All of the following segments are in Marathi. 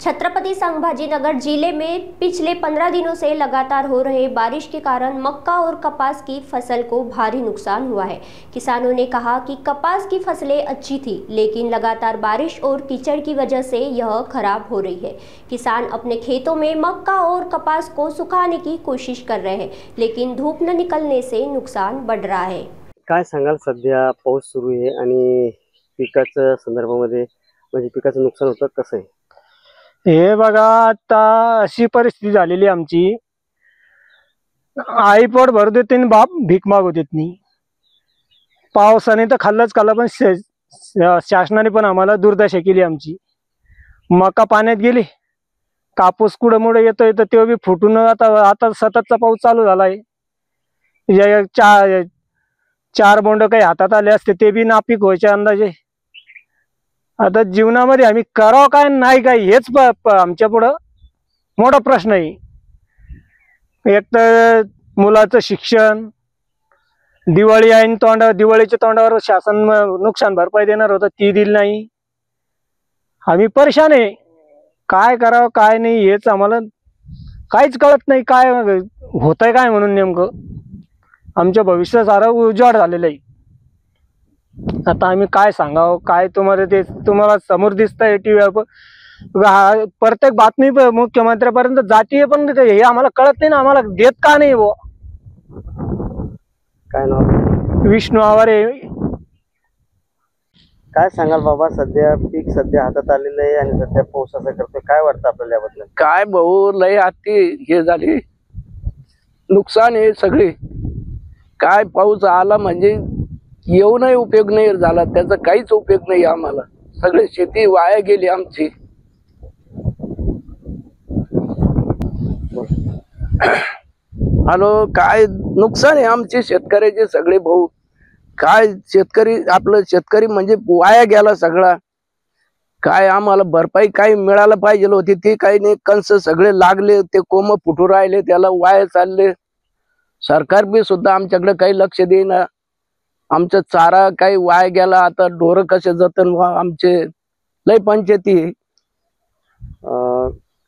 छत्रपति संभाजीनगर जिले में पिछले 15 दिनों से लगातार हो रहे बारिश के कारण मक्का और कपास की फसल को भारी नुकसान हुआ है। किसानों ने कहा कि कपास की फसलें अच्छी थी, लेकिन लगातार बारिश और कीचड़ की वजह से यह खराब हो रही है। किसान अपने खेतों में मक्का और कपास को सुखाने की कोशिश कर रहे हैं, लेकिन धूप न निकलने से नुकसान बढ़ रहा है। काय सांगाल, सध्या पाऊस सुरू आहे आणि पिकाच्या संदर्भामध्ये म्हणजे पिकाचं नुकसान होतं कसं आहे? हे बघा, आता अशी परिस्थिती झालेली आमची, आई पोट भरू देत नाही, बाप भीक मागू देत नाही। पावसाने तर खाल्लंच खाल्लं, पण शासनाने पण आम्हाला दुर्दशा केली आमची। मका पाण्यात गेली, कापूस कुठं मुळे येतोय तर ते बी फुटून आता सततचा पाऊस चालू झालाय। चार बोंड काही हातात आले असते ते बी नापीक व्हायचे अंदाजे। आता जीवनामध्ये आम्ही करावं काय नाही काय हेच आमच्या पुढं मोठा प्रश्न आहे। एक तर मुलाचं शिक्षण, दिवाळी आहे, दिवाळीच्या तोंडावर शासन नुकसान भरपाई देणार होतं, ती दिली नाही। आम्ही परेशान आहे, काय करावं काय नाही हेच आम्हाला काहीच कळत नाही, काय होतंय काय म्हणून। नेमकं आमच्या भविष्य सारं उजाड झालेलं आहे। आता आम्ही काय सांगावं, काय तुम्हाला समोर दिसतंय टीव्हीवर प्रत्येक बातमी मुख्यमंत्र्यापर्यंत जातीय, पण हे आम्हाला कळत नाही ना, आम्हाला देत का नाही वो। काय नाव? विष्णू आवारे। काय सांगाल बाबा, सध्या पीक सध्या हातात आलेलं आहे आणि सध्या पाऊस असा करतोय, काय वाटतं आपल्याला याबद्दल? काय भाऊ, लय आती हे झाली, नुकसान आहे सगळे। काय पाऊस आला म्हणजे येऊनही उपयोग नाही झाला, त्याचा काहीच उपयोग नाही आम्हाला। सगळे शेती वाया गेली आमची। हॅलो, काय नुकसान आहे आमचे शेतकऱ्याचे सगळे भाऊ। काय शेतकरी म्हणजे वाया गेला सगळा। काय आम्हाला भरपाई काही मिळायला पाहिजे होती, ती काही नाही। कंस सगळे लागले, ते कोंब फुटू राहिले, त्याला वाया चालले। सरकार बी सुद्धा आमच्याकडे काही लक्ष देईना। आमचा चारा काही वाया गेला, आता ढोर कसे जतन आमचे, लय पंचायती।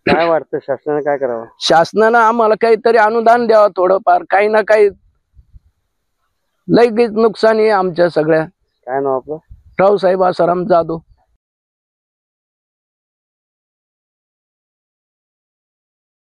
काय वाटतं शासनाने काय करावं? शासनानं आम्हाला काहीतरी अनुदान द्यावं थोडंफार, काही ना काही। लय नुकसान आहे आमच्या सगळ्या। काय नाव आपलं? रावसाहेब आसाराम जाधव।